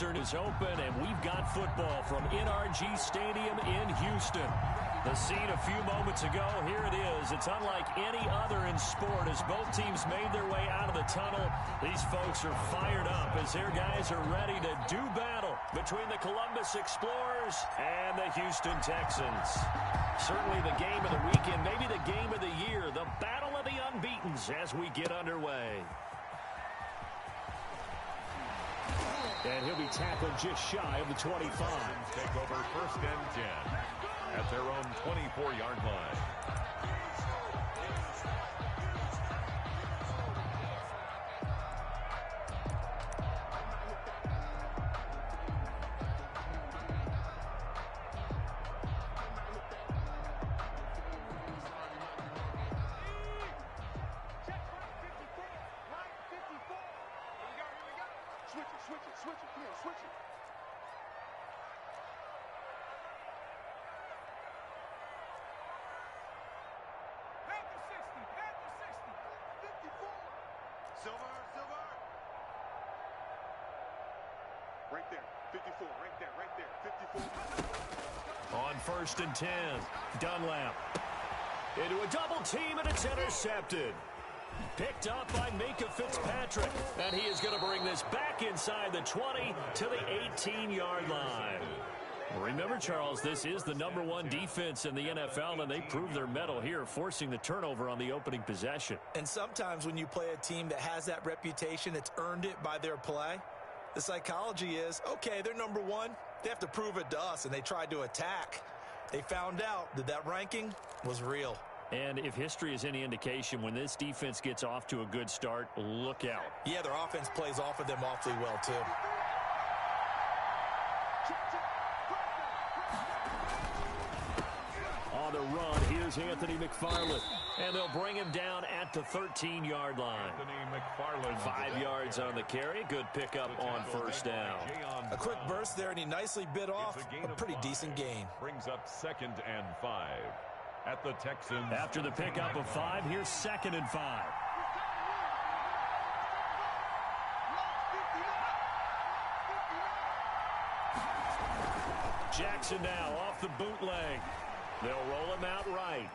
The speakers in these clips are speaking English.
Northeastern is open, and we've got football from NRG Stadium in Houston. The scene a few moments ago, here it is. It's unlike any other in sport as both teams made their way out of the tunnel. These folks are fired up as their guys are ready to do battle between the Columbus Explorers and the Houston Texans. Certainly the game of the weekend, maybe the game of the year, the battle of the unbeatens as we get underway. And he'll be tackled just shy of the 25. Take over 1st and 10 at their own 24-yard line. Switch it. Right there, 54, right there, 54. On 1st and 10, Dunlap. Into a double team, and it's intercepted. Picked up by Minka Fitzpatrick, and he is going to bring this back inside the 20 to the 18-yard line. Remember, Charles, this is the #1 defense in the NFL, and they proved their mettle here, forcing the turnover on the opening possession. And sometimes when you play a team that has that reputation, it's earned it by their play. The psychology is, okay, they're #1. They have to prove it to us, and they tried to attack. They found out that that ranking was real. And if history is any indication, when this defense gets off to a good start, look out. Yeah, their offense plays off of them awfully well, too. On the run, here's Anthony McFarland. And they'll bring him down at the 13-yard line. Anthony McFarland. 5 yards on the carry. Good pickup on 1st down. A quick burst there, and he nicely bit off a pretty decent gain. Brings up 2nd and 5 at the Texans. After the pickup of 5, here's 2nd and 5. Jackson now off the bootleg. They'll roll him out right.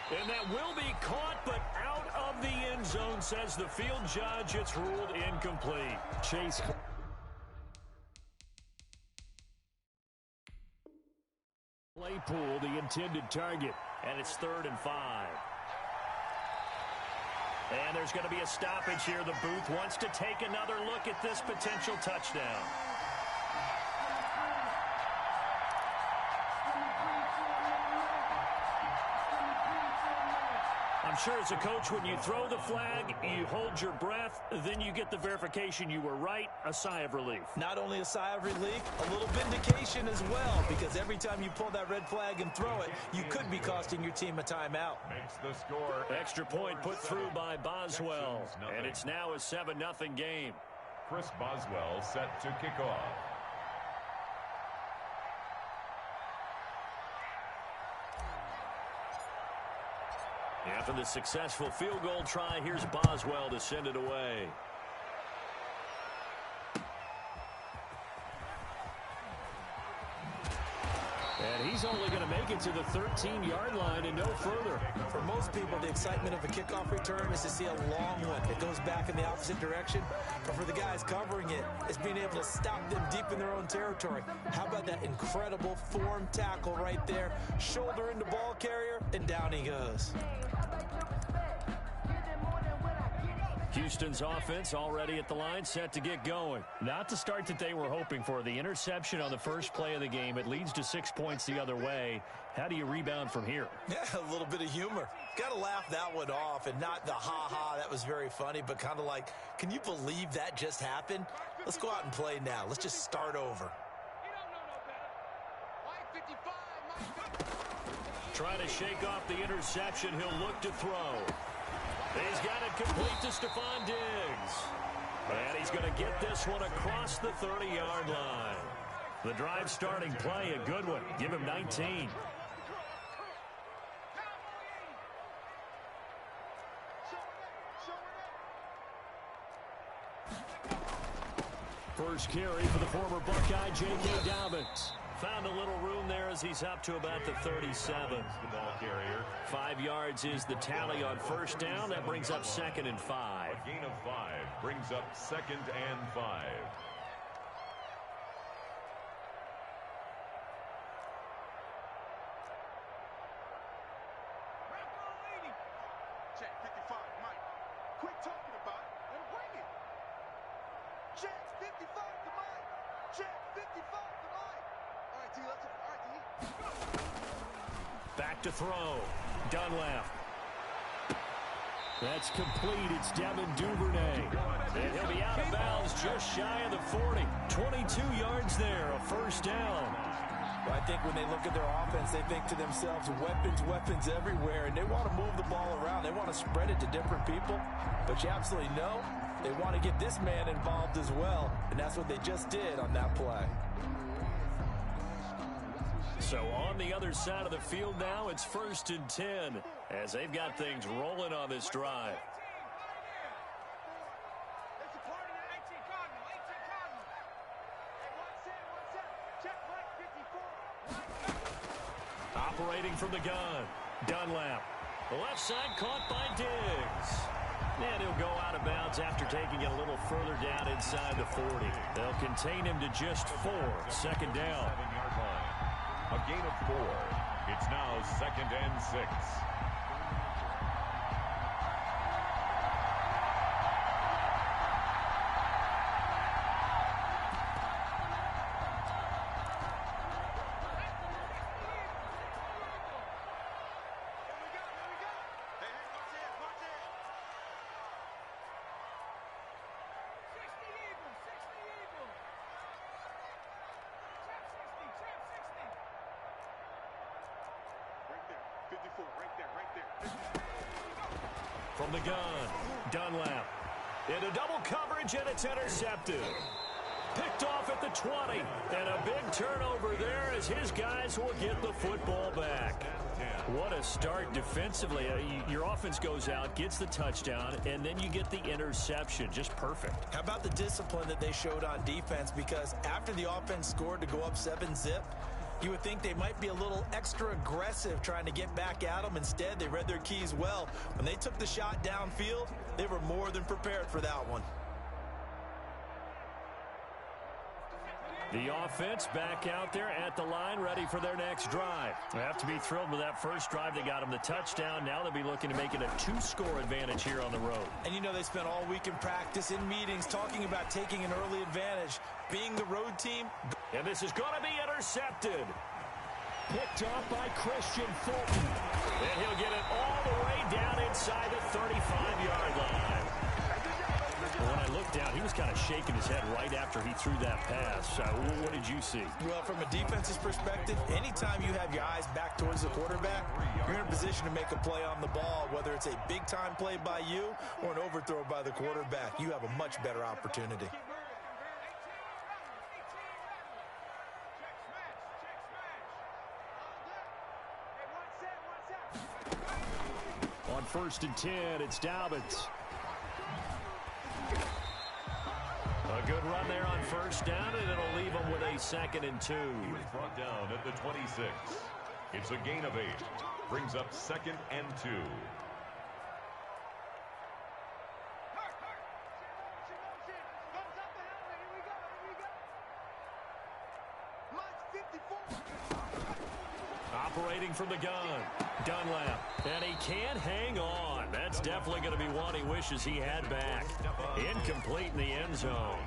And that will be caught, but out of the end zone, says the field judge. It's ruled incomplete. Chase. Claypool, the intended target, and it's 3rd and 5. And there's going to be a stoppage here. The booth wants to take another look at this potential touchdown. I'm sure as a coach, when you throw the flag, you hold your breath, then you get the verification you were right, a sigh of relief. Not only a sigh of relief, a little vindication as well, because every time you pull that red flag and throw it, you could be costing your team a timeout. Makes the score. Extra point put through by Boswell, and it's now a 7-0 game. Chris Boswell set to kick off. After the successful field goal try, here's Boswell to send it away. And he's only going to make it to the 13-yard line and no further. For most people, the excitement of a kickoff return is to see a long one. It goes back in the opposite direction. But for the guys covering it, it's being able to stop them deep in their own territory. How about that incredible form tackle right there? Shoulder into ball carrier, and down he goes. Houston's offense already at the line, set to get going. Not the start that they were hoping for. The interception on the first play of the game. It leads to 6 points the other way. How do you rebound from here? Yeah, a little bit of humor. Got to laugh that one off, and not the ha-ha, that was very funny, but kind of like, can you believe that just happened? Let's go out and play now. Let's just start over. Trying to shake off the interception. He'll look to throw. He's got it complete to Stephon Diggs. And he's going to get this one across the 30-yard line. The drive starting play, a good one. Give him 19. first carry for the former Buckeye, J.K. Dobbins. Found a little room there as he's up to about the 37. The ball carrier. 5 yards is the tally on first down. That brings up 2nd and 5. A gain of 5 brings up 2nd and 5. Check 55, Mike. Quit talking about it and bring it. Check 55 to Mike. Check 55 to Mike. All right, T, let's go. All right, T. Back to throw. Dunlap. That's complete. It's Devin Duvernay. And he'll be out of bounds just shy of the 40. 22 yards there, a first down. Well, I think when they look at their offense, they think to themselves, weapons, weapons everywhere, and they want to move the ball around. They want to spread it to different people, but you absolutely know they want to get this man involved as well, and that's what they just did on that play. So on the other side of the field now, it's 1st and 10 as they've got things rolling on this drive. Operating from the gun, Dunlap. The left side caught by Diggs. And he'll go out of bounds after taking it a little further down inside the 40. They'll contain him to just 4. 2nd down. 7-yard line. A gain of 4. It's now 2nd and 6. From the gun, Dunlap. Into double coverage, and it's intercepted. Picked off at the 20. And a big turnover there as his guys will get the football back. What a start defensively. Your offense goes out, gets the touchdown, and then you get the interception. Just perfect. How about the discipline that they showed on defense? Because after the offense scored to go up 7-zip, you would think they might be a little extra aggressive trying to get back at them. Instead, they read their keys well. When they took the shot downfield, they were more than prepared for that one. The offense back out there at the line, ready for their next drive. They have to be thrilled with that first drive. They got them the touchdown. Now they'll be looking to make it a 2-score advantage here on the road. And you know they spent all week in practice, in meetings, talking about taking an early advantage, being the road team. And this is going to be intercepted. Picked off by Christian Fulton. And he'll get it all the way down inside the 35-yard line. When I looked down, he was kind of shaking his head right after he threw that pass. What did you see? Well, from a defense's perspective, anytime you have your eyes back towards the quarterback, you're in a position to make a play on the ball, whether it's a big-time play by you or an overthrow by the quarterback. You have a much better opportunity. On 1st and 10, it's Dobbins. A good run there on first down, and it'll leave them with a 2nd and 2. He was brought down at the 26. It's a gain of 8. Brings up 2nd and 2. Operating from the gun, Dunlap, and he can't hang on. That's definitely going to be one he wishes he had back. Incomplete in the end zone.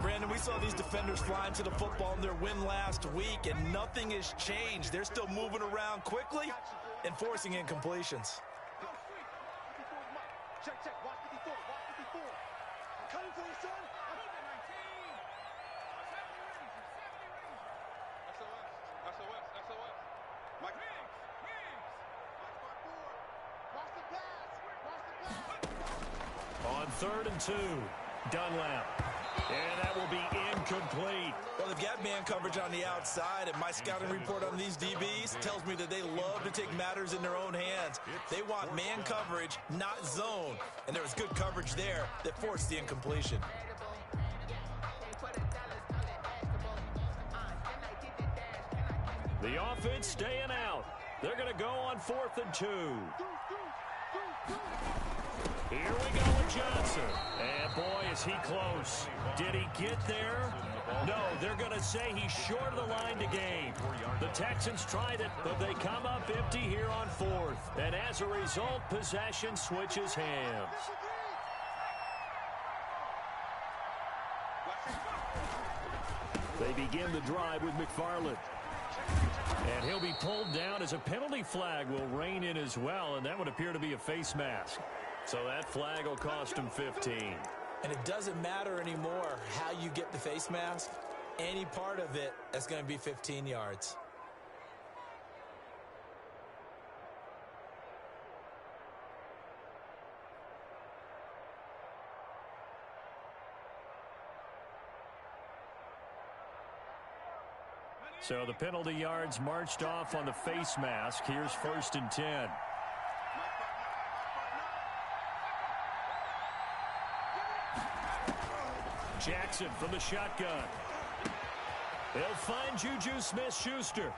Brandon, we saw these defenders flying to the football in their win last week, and nothing has changed. They're still moving around quickly and forcing incompletions. Check, check, watch 54, watch 54. I'm coming for you, son. SOS. Mike. Watch the pass. On 3rd and 2, Dunlap. And that will be incomplete. Well, they've got man coverage on the outside, and my scouting report on these DBs tells me that they love to take matters in their own hands. They want man coverage, not zone. And there was good coverage there that forced the incompletion. The offense staying out. They're going to go on 4th and 2. Here we go with Johnson. And boy, is he close. Did he get there? No, they're going to say he's short of the line to gain. The Texans tried it, but they come up empty here on 4th. And as a result, possession switches hands. They begin the drive with McFarland. And he'll be pulled down as a penalty flag will rein in as well, and that would appear to be a face mask. So that flag will cost him 15. And it doesn't matter anymore how you get the face mask. Any part of it, that's going to be 15 yards. So the penalty yards marched off on the face mask. Here's 1st and 10. Jackson from the shotgun. They'll find Juju Smith-Schuster.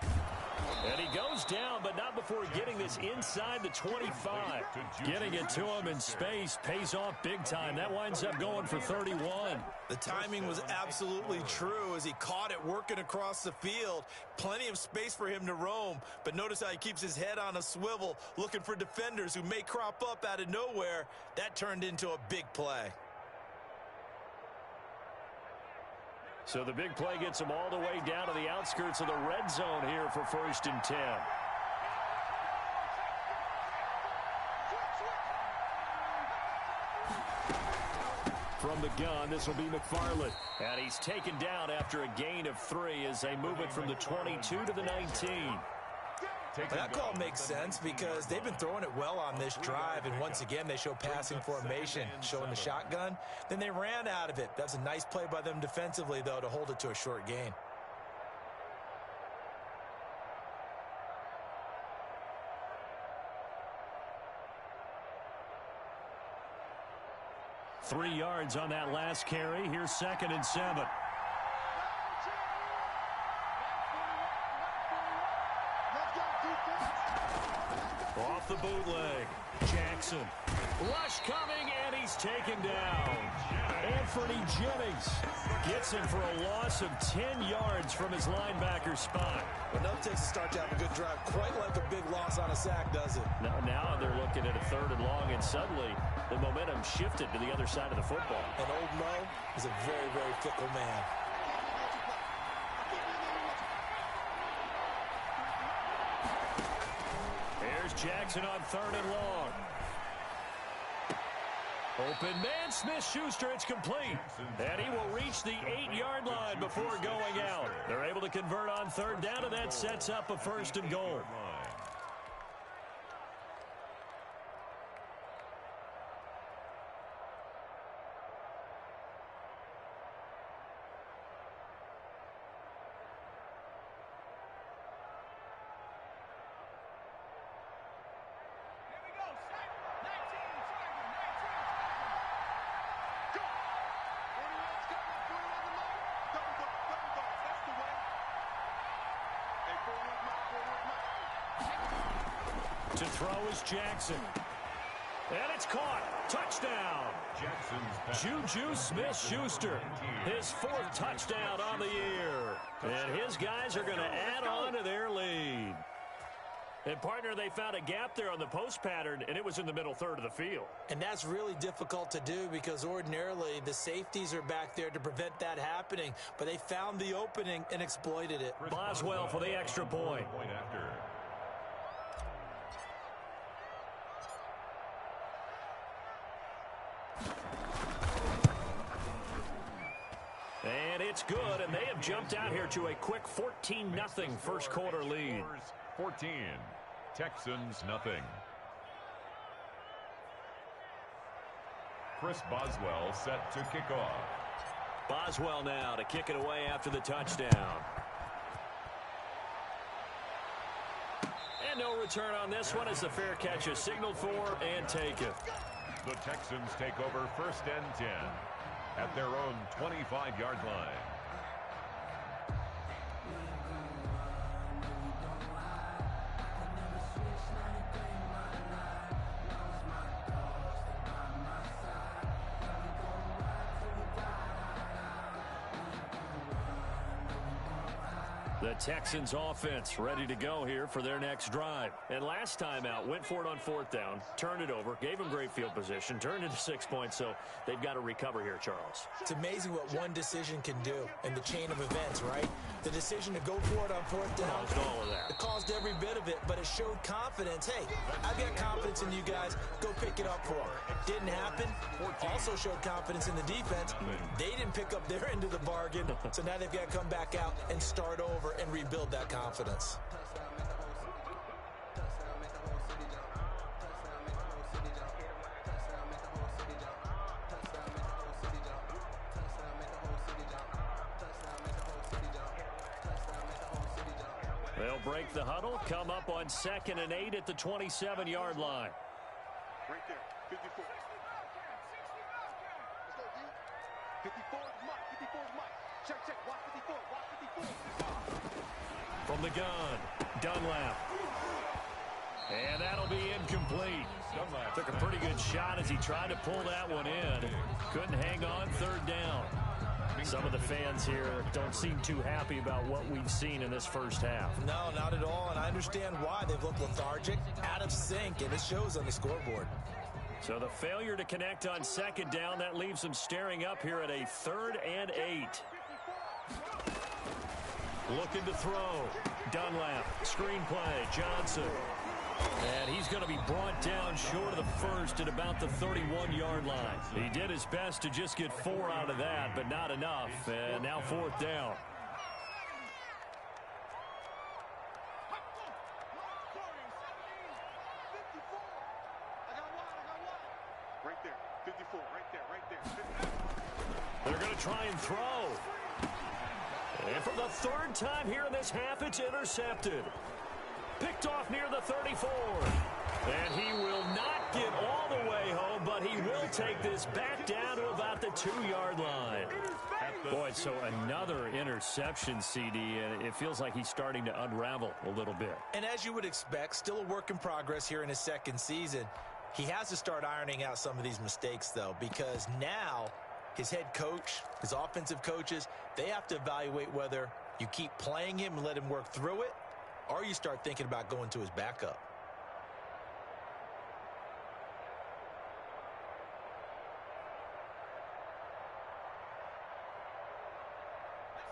And he goes down, but not before getting this inside the 25. Getting it to him in space pays off big time. That winds up going for 31. The timing was absolutely true as he caught it working across the field. Plenty of space for him to roam, but notice how he keeps his head on a swivel, looking for defenders who may crop up out of nowhere. That turned into a big play. So the big play gets him all the way down to the outskirts of the red zone here for 1st and 10. From the gun, this will be McFarland. And he's taken down after a gain of 3 as they move it from the 22 to the 19. That call makes sense because they've been throwing it well on this drive, and once again they show passing formation, showing the shotgun. Then they ran out of it. That's a nice play by them defensively, though, to hold it to a short gain. Three yards on that last carry. Here's 2nd and 7. Off the bootleg. Jackson. Rush coming, and he's taken down. Anthony Jennings gets him for a loss of 10 yards from his linebacker spot. Enough takes to start to have a good drive. Quite like a big loss on a sack, does it? Now they're looking at a 3rd and long, and suddenly the momentum shifted to the other side of the football. And old Mo is a very, very fickle man. There's Jackson on 3rd and long. Open man, Smith-Schuster, it's complete. And he will reach the 8-yard line before going out. They're able to convert on 3rd down, and that sets up a 1st and goal. To throw is Jackson. And it's caught. Touchdown. Juju Smith-Schuster. His 4th touchdown on the year. And his guys are going to add on to their lead. And, partner, they found a gap there on the post pattern, and it was in the middle 3rd of the field. And that's really difficult to do because ordinarily the safeties are back there to prevent that happening. But they found the opening and exploited it. Boswell for the extra point. And it's good, and they have jumped out here to a quick 14-0 first quarter lead. 14, Texans nothing. Chris Boswell set to kick off. Boswell now to kick it away after the touchdown. And no return on this one as the fair catch is signaled for and taken. The Texans take over 1st and 10 at their own 25-yard line. The Texans offense ready to go here for their next drive. And last time out, went for it on 4th down, turned it over, gave them great field position, turned it to 6 points, so they've got to recover here, Charles. It's amazing what one decision can do in the chain of events, right? The decision to go for it on 4th down. Caused all of that. It caused every bit of it, but it showed confidence. Hey, I've got confidence in you guys. Go pick it up for them. Didn't happen. Also showed confidence in the defense. They didn't pick up their end of the bargain, so now they've got to come back out and start over and rebuild that confidence. They'll break the huddle, come up on 2nd and 8 at the 27-yard line. Right there, 54. Let's go, D. 54 is Mike. 54 is Mike. Check. Watch 54. Watch 54. From the gun, Dunlap. And that'll be incomplete. Took a pretty good shot as he tried to pull that one in. Couldn't hang on, 3rd down. Some of the fans here don't seem too happy about what we've seen in this first half. No, not at all, and I understand why. They've looked lethargic, out of sync, and it shows on the scoreboard. So the failure to connect on 2nd down, that leaves them staring up here at a 3rd and 8. Looking to throw. Dunlap, screenplay, Johnson. And he's going to be brought down short of the first at about the 31-yard line. He did his best to just get 4 out of that, but not enough. And now 4th down. Right there, 54. Right there. They're going to try and throw. And for the 3rd time here in this half, it's intercepted. Picked off near the 34. And he will not get all the way home, but he will take this back down to about the 2-yard line. Boy, so another interception, CD, and it feels like he's starting to unravel a little bit. And as you would expect, still a work in progress here in his 2nd season. He has to start ironing out some of these mistakes, though, because now his head coach, his offensive coaches, they have to evaluate whether you keep playing him and let him work through it, or you start thinking about going to his backup.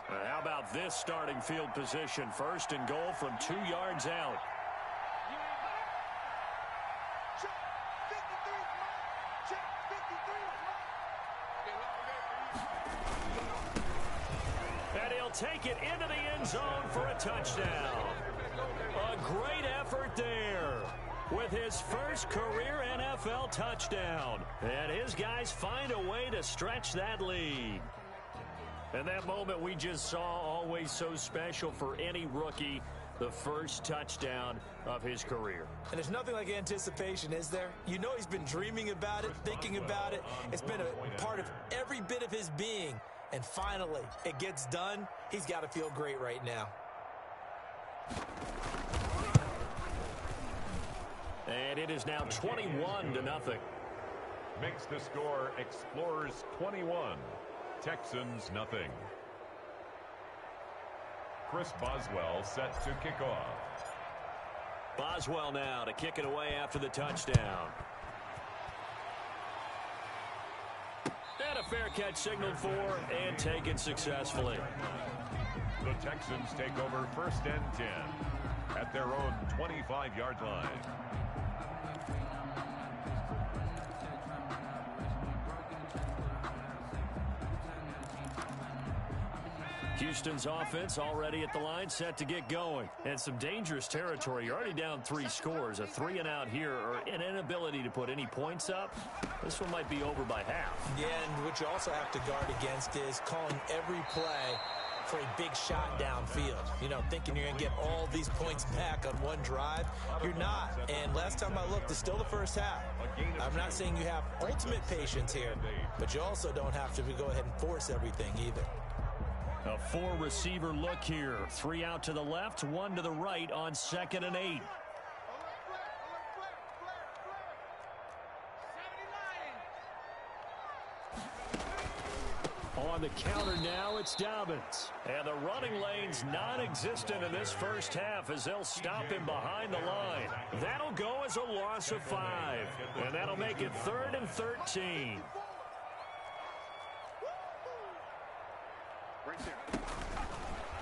How about this starting field position? 1st and goal from 2 yards out. Check. 53 is Mike. Check. 53 is Mike. And he'll take it into the end zone for a touchdown. A great effort there with his first career NFL touchdown. And his guys find a way to stretch that lead. And that moment we just saw, always so special for any rookie, the first touchdown of his career. And there's nothing like anticipation, is there? You know he's been dreaming about it, thinking about it. It's been a part of every bit of his being. And finally, it gets done. He's got to feel great right now. And it is now 21-0. Makes the score Explorers 21, Texans nothing. Chris Boswell set to kick off. Boswell now to kick it away after the touchdown. And a fair catch signaled for and taken successfully. The Texans take over 1st and 10 at their own 25-yard line. Houston's offense already at the line, set to get going. And some dangerous territory. You're already down 3 scores. A 3-and-out here, or an inability to put any points up. This one might be over by half. Yeah, and what you also have to guard against is calling every play for a big shot downfield. You know, thinking you're going to get all these points back on one drive. You're not. And last time I looked, it's still the first half. I'm not saying you have ultimate patience here, but you also don't have to go ahead and force everything either. A 4-receiver look here. 3 out to the left, 1 to the right on 2nd and 8. On on the counter now. It's Dobbins. And the running lane's non-existent in this first half as they'll stop him behind the line. That'll go as a loss of 5. And that'll make it 3rd and 13. Right there.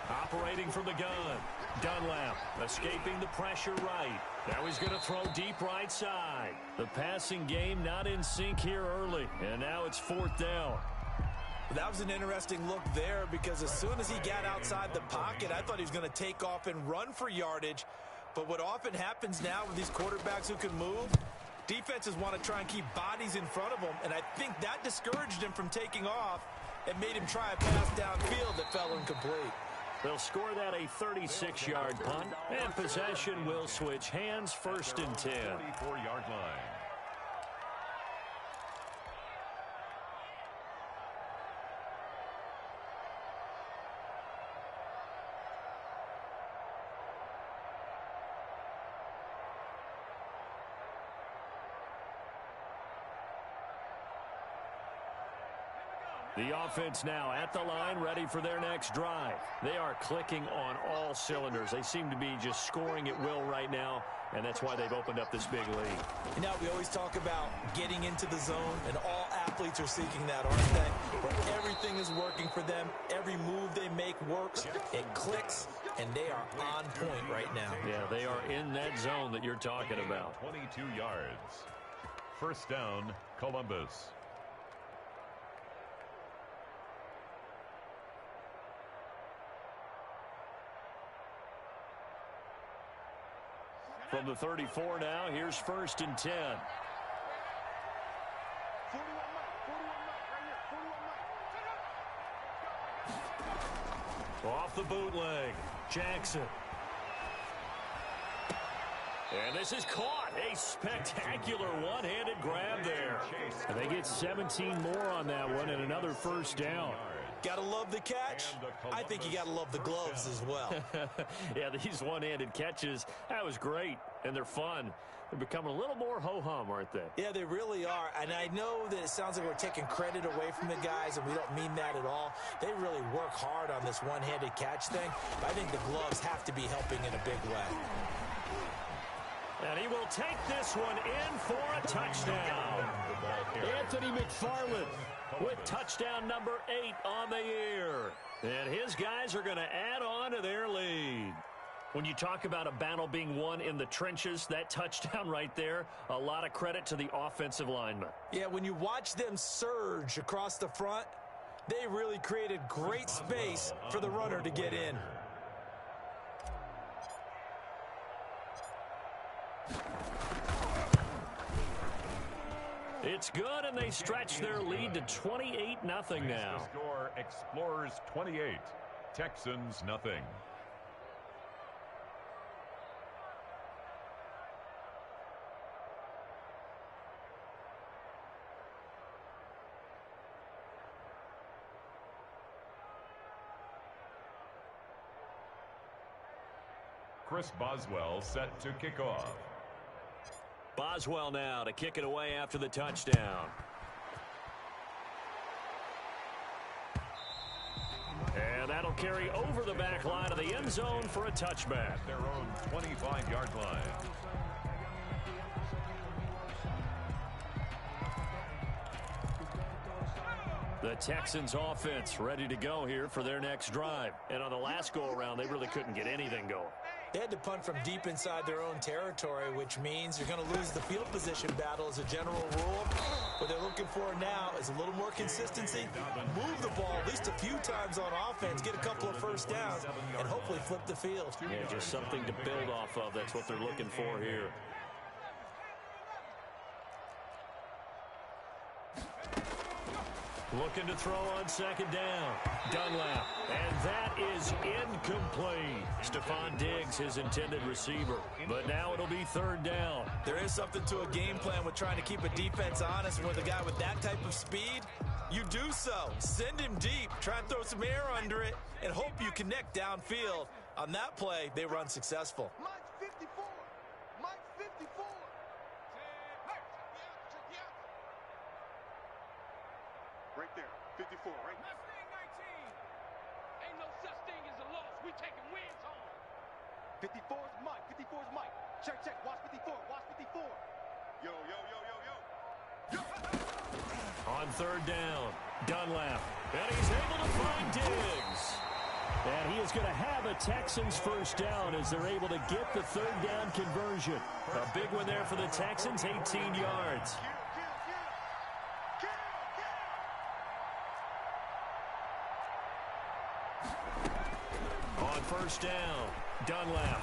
Operating from the gun. Dunlap escaping the pressure right. Now he's going to throw deep right side. The passing game not in sync here early. And now it's 4th down. That was an interesting look there because as soon as he got outside the pocket, I thought he was going to take off and run for yardage. But what often happens now with these quarterbacks who can move, defenses want to try and keep bodies in front of them. And I think that discouraged him from taking off and made him try a pass downfield that fell incomplete. They'll score that a 36-yard punt, and possession will switch hands, 1st and 10. 44-yard line. The offense now at the line, ready for their next drive. They are clicking on all cylinders. They seem to be just scoring at will right now, and that's why they've opened up this big lead. You know, we always talk about getting into the zone, and all athletes are seeking that, aren't they? Where everything is working for them. Every move they make works. It clicks, and they are on point right now. Yeah, they are in that zone that you're talking about. 22 yards. 1st down, Columbus. From the 34 now, here's 1st and 10. 41 Mike, 41 Mike, right here, 41 Mike. Off the bootleg, Jackson. And this is caught. A spectacular one-handed grab there. And they get 17 more on that one and another 1st down. Gotta love the catch. I think you gotta love the gloves as well. Yeah, these one-handed catches, that was great, and they're fun. They're becoming a little more ho-hum, aren't they? Yeah, they really are. And I know that it sounds like we're taking credit away from the guys, and we don't mean that at all. They really work hard on this one-handed catch thing. But I think the gloves have to be helping in a big way. And he will take this one in for a touchdown. Anthony McFarland with touchdown number 8 on the year. And his guys are going to add on to their lead. When you talk about a battle being won in the trenches, that touchdown right there, a lot of credit to the offensive linemen. Yeah, when you watch them surge across the front, they really created great space for the runner to get in. It's good, and they stretch their lead to 28-0 now. The score, Explorers 28, Texans nothing. Chris Boswell set to kick off. Boswell now to kick it away after the touchdown. And that'll carry over the back line of the end zone for a touchback. Their own 25-yard line. The Texans offense ready to go here for their next drive. And on the last go-around, they really couldn't get anything going. They had to punt from deep inside their own territory, which means you're going to lose the field position battle as a general rule. What they're looking for now is a little more consistency, move the ball at least a few times on offense, get a couple of 1st downs, and hopefully flip the field. Yeah, just something to build off of. That's what they're looking for here. Looking to throw on 2nd down. Dunlap. And that is incomplete. Stephon Diggs, his intended receiver. But now it'll be 3rd down. There is something to a game plan with trying to keep a defense honest. With a guy with that type of speed, you do so. Send him deep. Try and throw some air under it and hope you connect downfield. On that play, they run successful. Mike 54. Mike 54. Right there, 54, right? 54 is Mike. 54 is Mike. Check, check. Watch 54. Watch 54. Yo, yo, yo, yo, yo. On third down, Dunlap. And he's able to find Diggs. And he is going to have a Texans first down as they're able to get the third down conversion. A big one there for the Texans, 18 yards. On first down, Dunlap.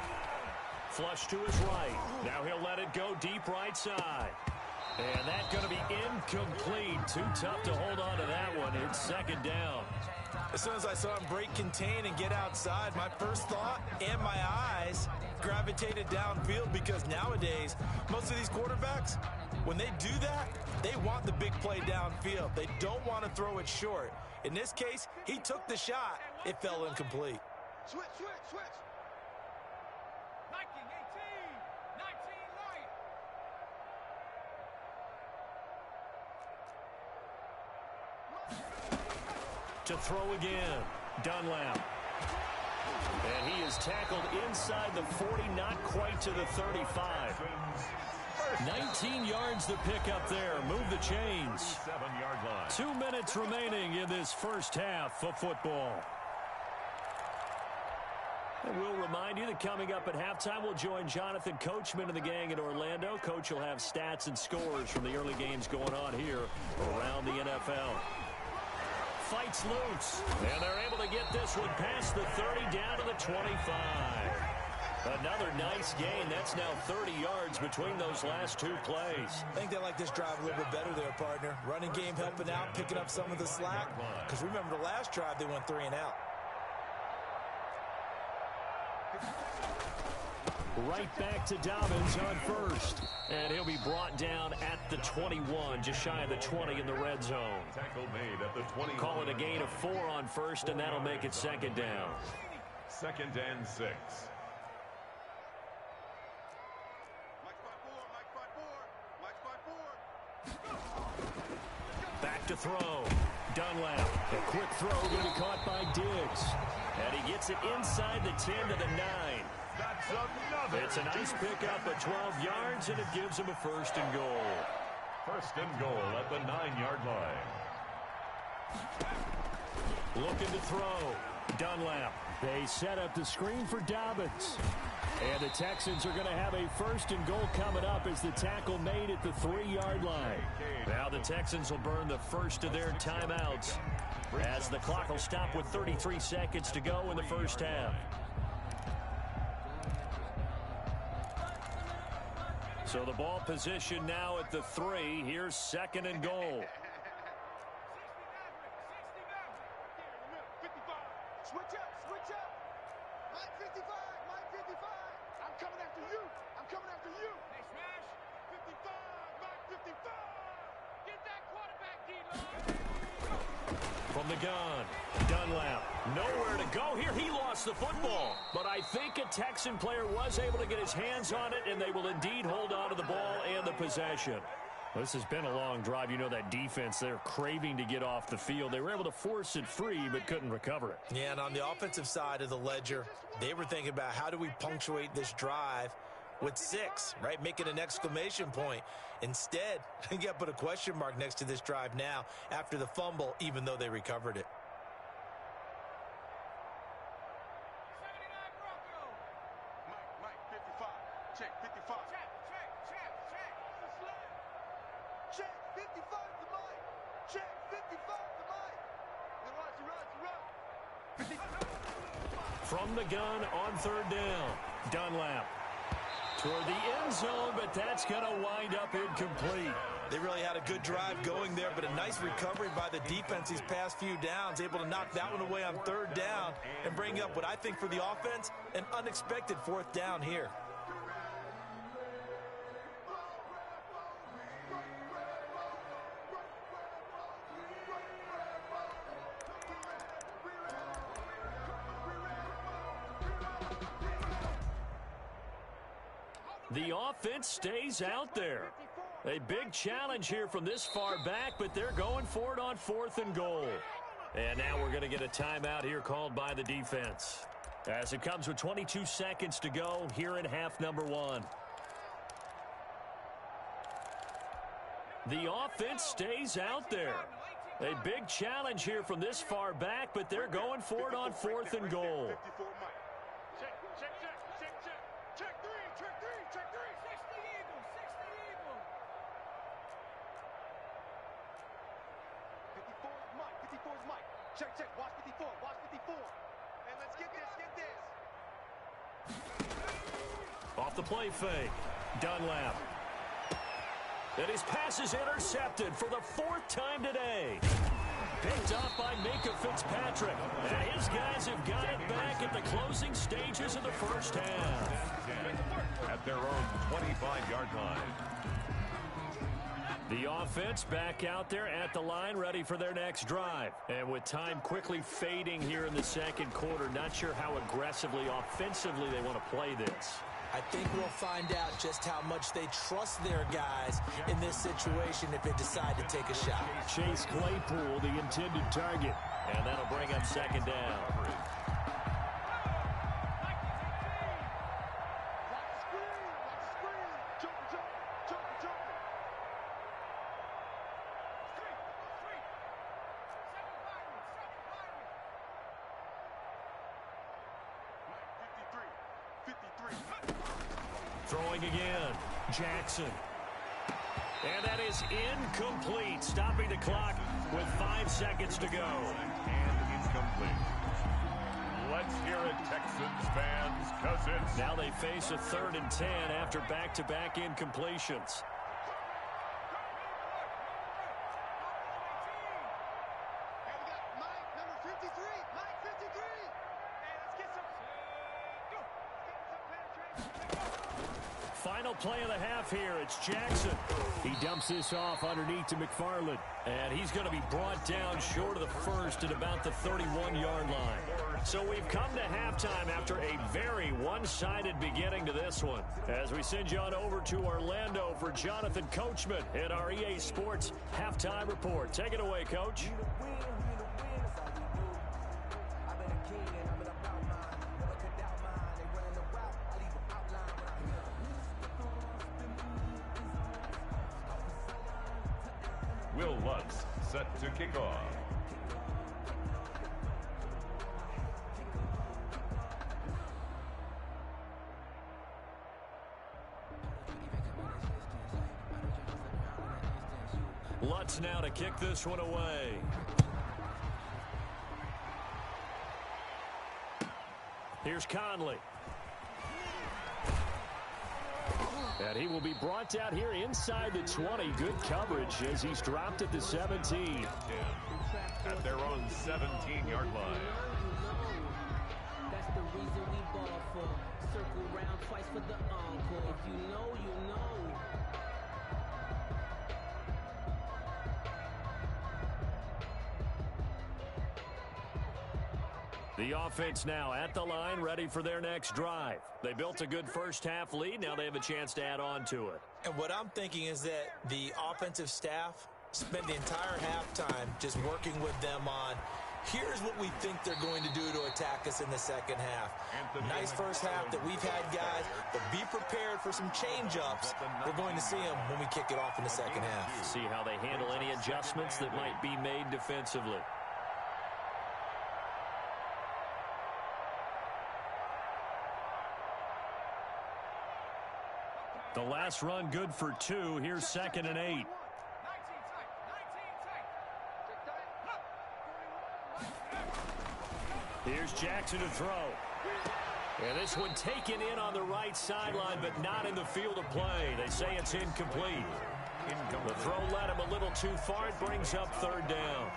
Flush to his right. Now he'll let it go deep right side. And that's going to be incomplete. Too tough to hold on to that one. It's second down. As soon as I saw him break contain and get outside, my first thought and my eyes gravitated downfield, because nowadays, most of these quarterbacks, when they do that, they want the big play downfield. They don't want to throw it short. In this case, he took the shot. It fell incomplete. Switch, switch, switch. To throw again, Dunlap. And he is tackled inside the 40, not quite to the 35. 19 yards to pick up there. Move the chains. 7-yard line. 2 minutes remaining in this first half of football. And we'll remind you that coming up at halftime, we'll join Jonathan Coachman and the gang in Orlando. Coach will have stats and scores from the early games going on here around the NFL. Fights loose, and they're able to get this one past the 30 down to the 25. Another nice gain. That's now 30 yards between those last two plays. I think they like this drive a little bit better there, partner. Running game helping out, picking up some of the slack. Because remember the last drive, they went 3 and out. Right back to Dobbins on first. And he'll be brought down at the 21, just shy of the 20 in the red zone. Tackle made at the 20. Call it a gain of 4 on first, and that'll make it second down. 2nd and 6. Back to throw. Dunlap. A quick throw going to be caught by Diggs. And he gets it inside the 10 to the 9. That's another. It's a nice pickup at 12 yards, and it gives him a first and goal. First and goal at the 9-yard line. Looking to throw. Dunlap. They set up the screen for Dobbins. And the Texans are going to have a first and goal coming up as the tackle made at the 3-yard line. Now the Texans will burn the first of their timeouts as the clock will stop with 33 seconds to go in the first half. So the ball position now at the 3. Here's second and goal. Switch up, switch up. Mike 55, Mike 55. I'm coming after you. I'm coming after you. Hey, smash. 55, Mike 55. Get that quarterback, D-line. From the gun, Dunlap. Nowhere to go here. He lost the football. But I think a Texan player was able to get his hands on it, and they will indeed hold on to the ball and the possession. This has been a long drive. You know that defense, they're craving to get off the field. They were able to force it free, but couldn't recover it. Yeah, and on the offensive side of the ledger, they were thinking about how do we punctuate this drive with 6, right? Making an exclamation point. Instead, you got to put a question mark next to this drive now after the fumble, even though they recovered it. Mike 55. Check 55. Check. Check 55 to Mike. Check 55 to Mike. From the gun on third down, Dunlap. Toward the end zone, but that's going to wind up incomplete. They really had a good drive going there, but a nice recovery by the defense these past few downs, able to knock that one away on third down and bring up what I think for the offense, an unexpected 4th down here. The offense stays out there. A big challenge here from this far back, but they're going for it on 4th and goal. And now we're going to get a timeout here called by the defense. As it comes with 22 seconds to go here in half number one. The offense stays out there. A big challenge here from this far back, but they're going for it on 4th and goal. Check, check, check, check, check. Check three, check three, check three. 60 Eagle, 60 Eagle. 54 is Mike, 54 is Mike. Check, check, watch 54, watch 54. And let's get this, get this. Off the play fake, Dunlap. And his pass is intercepted for the 4th time today. Picked up by Minka Fitzpatrick. And his guys have got it back at the closing stages of the first half. At their own 25-yard line. The offense back out there at the line, ready for their next drive. And with time quickly fading here in the second quarter, not sure how aggressively, offensively they want to play this. I think we'll find out just how much they trust their guys in this situation if they decide to take a shot. Chase Claypool, the intended target. And that'll bring up second down. Throwing again, Jackson. And that is incomplete, stopping the clock with 5 seconds to go. And incomplete. Let's hear it, Texans fans, because it's... Now they face a 3rd and 10 after back-to-back incompletions. And we got Mike, number 53. Mike, 53. Hey, let's get some... Go. Let's get some penetration. Final play of the half here. It's Jackson. He dumps this off underneath to McFarland. And he's going to be brought down short of the first at about the 31-yard line. So we've come to halftime after a very one-sided beginning to this one. As we send you on over to Orlando for Jonathan Coachman at our EA Sports Halftime Report. Take it away, Coach. Will Lutz set to kick off. Lutz now to kick this one away. Here's Conley. And he will be brought down here inside the 20. Good coverage as he's dropped at the 17. At their own 17-yard line. That's the reason we ball for. Circle round twice for the encore. If you know, you know. The offense now at the line, ready for their next drive. They built a good first half lead. Now they have a chance to add on to it. And what I'm thinking is that the offensive staff spent the entire halftime just working with them on, here's what we think they're going to do to attack us in the second half. Nice first half that we've had, guys, but be prepared for some change-ups. We're going to see them when we kick it off in the second half. See how they handle any adjustments that might be made defensively. The last run good for 2. Here's 2nd and 8. Here's Jackson to throw. And this one taken in on the right sideline, but not in the field of play. They say it's incomplete. The throw led him a little too far. It brings up 3rd down.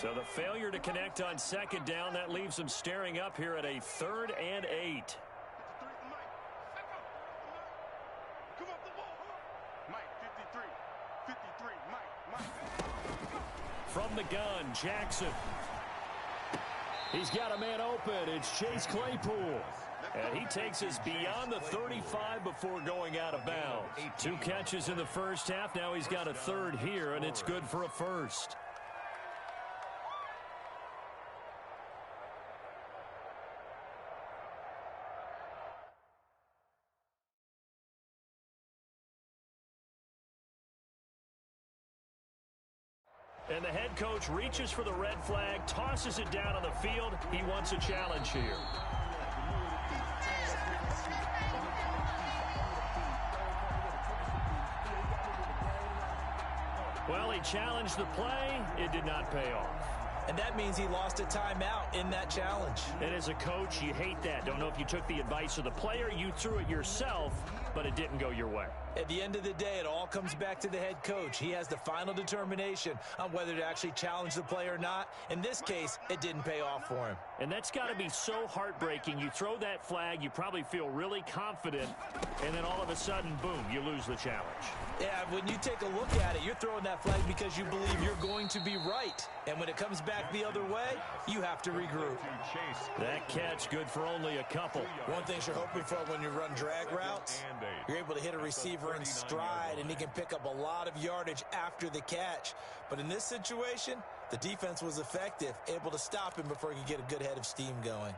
So the failure to connect on 2nd down, that leaves them staring up here at a 3rd and 8. Come up the ball. Mike, 53. 53, Mike. From the gun, Jackson. He's got a man open. It's Chase Claypool. And he takes us beyond the 35 before going out of bounds. 2 catches in the first half. Now he's got a third here, and it's good for a first. And the head coach reaches for the red flag, tosses it down on the field. He wants a challenge here. Well, he challenged the play. It did not pay off. And that means he lost a timeout in that challenge. And as a coach, you hate that. Don't know if you took the advice of the player. You threw it yourself, but it didn't go your way. At the end of the day, it all comes back to the head coach. He has the final determination on whether to actually challenge the play or not. In this case, it didn't pay off for him. And that's got to be so heartbreaking. You throw that flag, you probably feel really confident, and then all of a sudden, boom, you lose the challenge. Yeah, when you take a look at it, you're throwing that flag because you believe you're going to be right. And when it comes back the other way, you have to regroup. That catch good for only a couple. One thing you're hoping for when you run drag routes, you're able to hit a receiver in stride, and he can pick up a lot of yardage after the catch. But in this situation, the defense was effective, able to stop him before he could get a good head of steam going.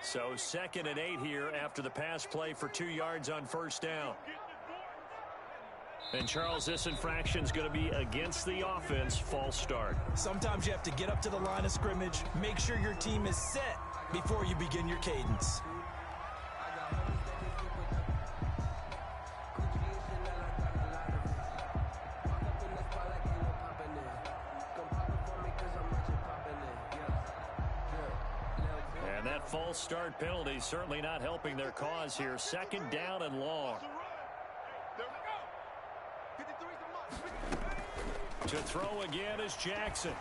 So 2nd and 8 here after the pass play for 2 yards on first down. And, Charles, this infraction's going to be against the offense. False start. Sometimes you have to get up to the line of scrimmage, make sure your team is set before you begin your cadence. False start penalty certainly not helping their cause here. 2nd down and long. To throw again is Jackson.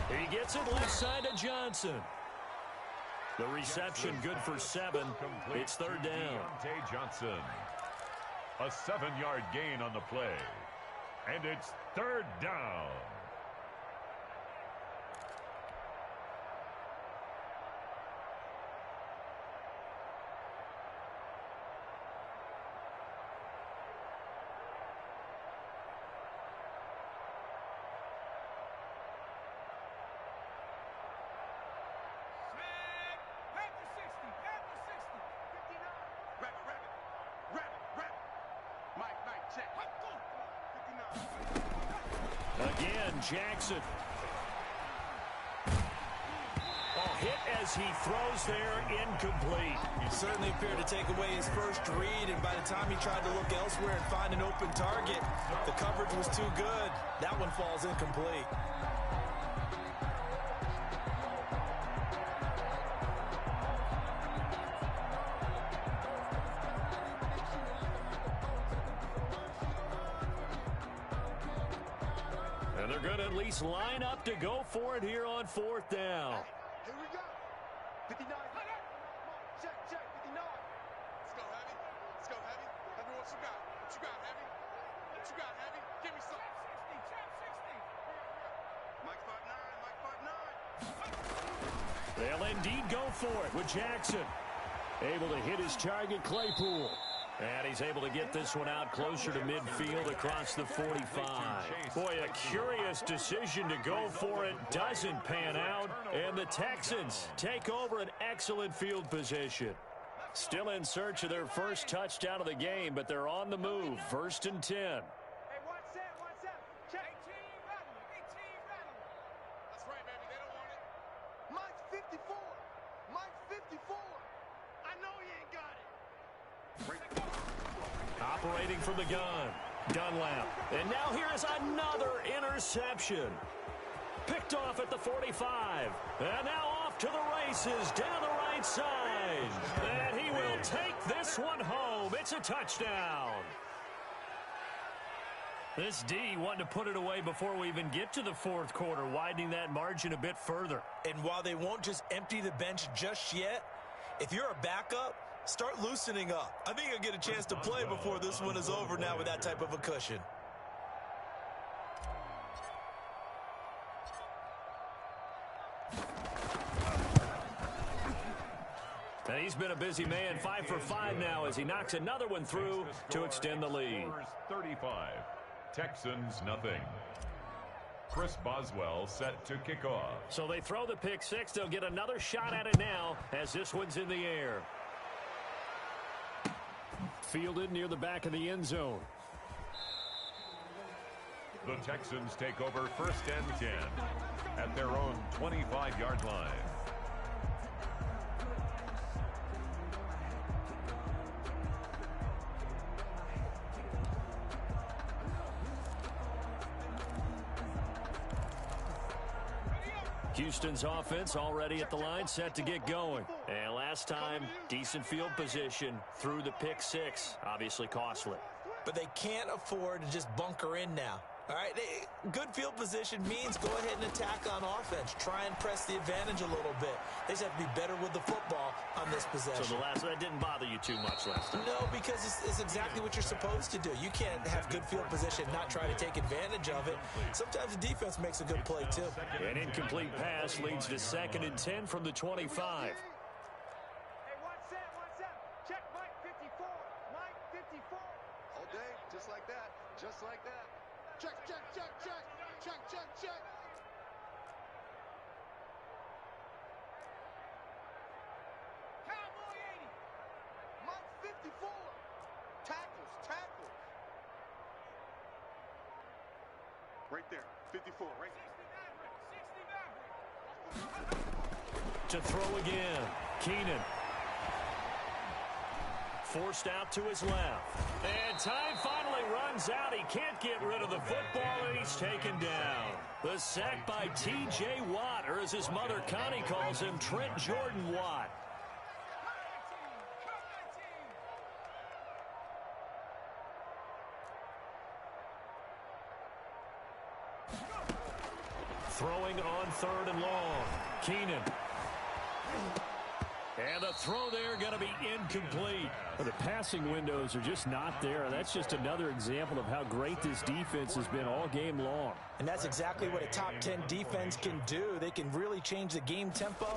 He gets it left side to Johnson. The reception good for 7. It's 3rd down. Johnson. A 7-yard gain on the play. And it's 3rd down. Again, Jackson. Hit as he throws there, incomplete. He certainly appeared to take away his first read, and by the time he tried to look elsewhere and find an open target, the coverage was too good. That one falls incomplete. And they're going to at least line up to go for it here on 4th down. Here we go. 59. Check, 59. Let's go, Heavy. Let's go, Heavy. Heavy, what you got? What you got, Heavy? What you got, Heavy? Give me some. Trap 60. Mike 5'9", Mike 5'9". They'll indeed go for it with Jackson. Able to hit his target, Claypool. And he's able to get this one out closer to midfield across the 45. Boy, a curious decision to go for it. Doesn't pan out. And the Texans take over an excellent field position. Still in search of their first touchdown of the game, but they're on the move. 1st and 10. Hey, watch that. Check. 18 rattle. That's right, baby. They don't want it. Mike's 54. Mike's 54. I know he ain't got it. Operating from the gun, Dunlap. And now here is another interception. Picked off at the 45. And now off to the races down the right side. And he will take this one home. It's a touchdown. This D wanting to put it away before we even get to the fourth quarter, widening that margin a bit further. And while they won't just empty the bench just yet, if you're a backup, start loosening up. I think you'll get a chance to play before this one is over now with that type of a cushion. And he's been a busy man, 5 for 5 now as he knocks another one through to extend the lead. 35. Texans nothing. Chris Boswell set to kick off. So they throw the pick six. They'll get another shot at it now as this one's in the air. Fielded near the back of the end zone. The Texans take over 1st and 10 at their own 25-yard line. Houston's offense already at the line, set to get going. And last time, decent field position through the pick six. Obviously costly. But they can't afford to just bunker in now. All right, good field position means go ahead and attack on offense. Try and press the advantage a little bit. They just have to be better with the football on this possession. So that didn't bother you too much last time? No, because it's exactly what you're supposed to do. You can't have good field position, not try to take advantage of it. Sometimes the defense makes a good play, too. An incomplete pass leads to 2nd and 10 from the 25. Hey, what's up? Check Mike 54. Mike 54. All day, just like that. Just like that. Check, check, check, check. Check, check, check. Cowboy 80. Mike 54. Tackles. Right there. 54, right? 69. To throw again. Keenan. Forced out to his left. And time finally runs out. He can't get rid of the football, and he's taken down. The sack by T.J. Watt, or as his mother Connie calls him, Trent Jordan Watt. Throwing on 3rd and long. Keenan. And the throw there going to be incomplete. The passing windows are just not there. That's just another example of how great this defense has been all game long. And that's exactly what a top 10 defense can do. They can really change the game tempo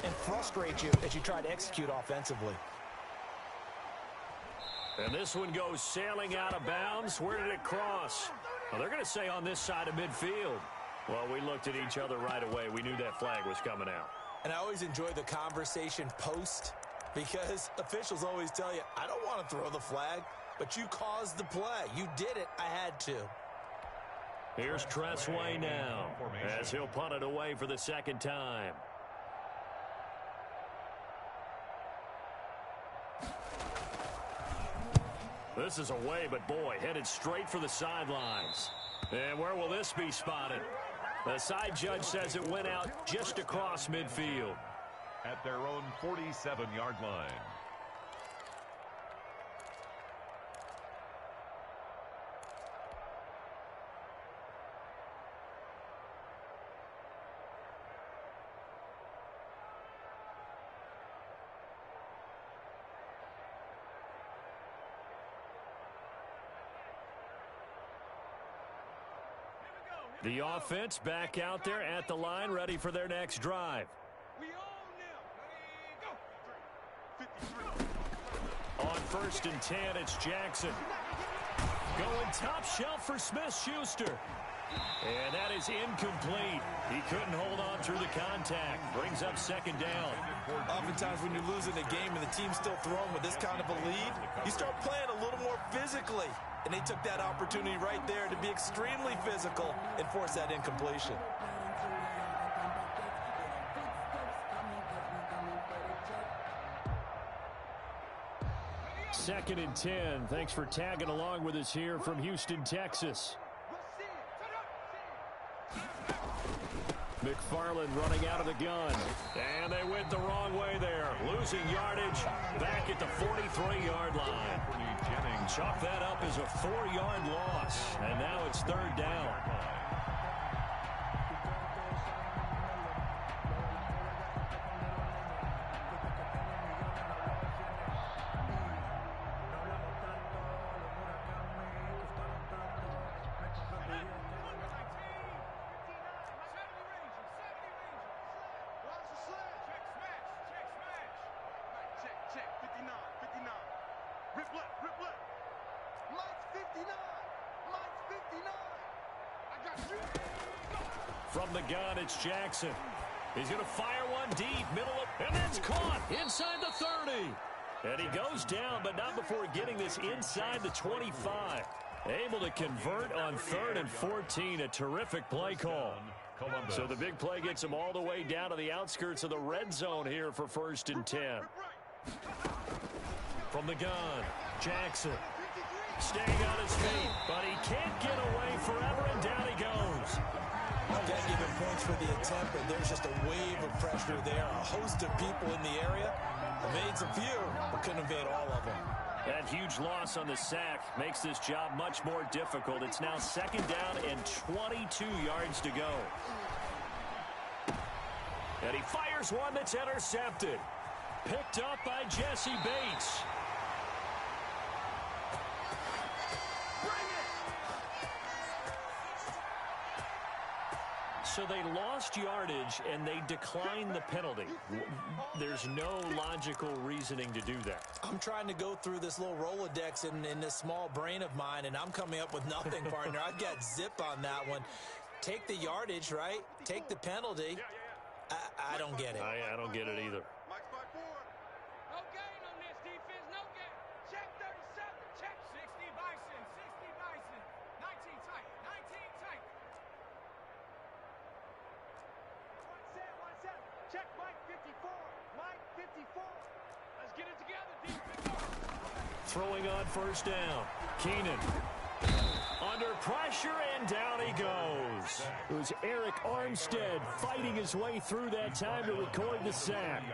and frustrate you as you try to execute offensively. And this one goes sailing out of bounds. Where did it cross? Well, they're going to say on this side of midfield. Well, we looked at each other right away. We knew that flag was coming out. And I always enjoy the conversation post because officials always tell you, I don't want to throw the flag, but you caused the play. You did it. I had to. Here's Tressway now as he'll punt it away for the 2nd time. This is away, but boy, headed straight for the sidelines. And where will this be spotted? The side judge says it went out just across midfield. At their own 47-yard line. The offense back out there at the line, ready for their next drive. We own them. On 1st and 10, it's Jackson. Going top shelf for Smith-Schuster. And that is incomplete. He couldn't hold on through the contact. Brings up 2nd down. Oftentimes when you're losing a game and the team's still throwing with this kind of a lead, you start playing a little more physically. And they took that opportunity right there to be extremely physical and force that incompletion. Second and 10. Thanks for tagging along with us here from Houston, Texas. McFarland running out of the gun. And they went the wrong way there. Losing yardage back at the 43-yard line. Chalk that up as a 4-yard loss. And now it's third down. From the gun, it's Jackson. He's going to fire one deep, and that's caught inside the 30. And he goes down, but not before getting this inside the 25. Able to convert on 3rd and 14. A terrific play call. So the big play gets him all the way down to the outskirts of the red zone here for 1st and 10. From the gun, Jackson. Staying on his feet, but he can't get away forever, and down he goes. Can't give him points for the attempt, but there's just a wave of pressure there. A host of people in the area. Evades a few, but couldn't evade all of them. That huge loss on the sack makes this job much more difficult. It's now 2nd down and 22 yards to go. And he fires one that's intercepted. Picked up by Jesse Bates. So they lost yardage, and they declined the penalty. There's no logical reasoning to do that. I'm trying to go through this little Rolodex in this small brain of mine, and I'm coming up with nothing, partner. I've got zip on that one. Take the yardage, right? Take the penalty. I don't get it. I don't get it either. No gain on this defense, no gain. Check 37, check 60 Bison, 19 tight, 19 tight. One set. Check Mike 54, Mike 54. Let's get it together, defense. Throwing on 1st down. Keenan. Under pressure, and down he goes. It was Eric Armstead fighting his way through that time to record the sack. 18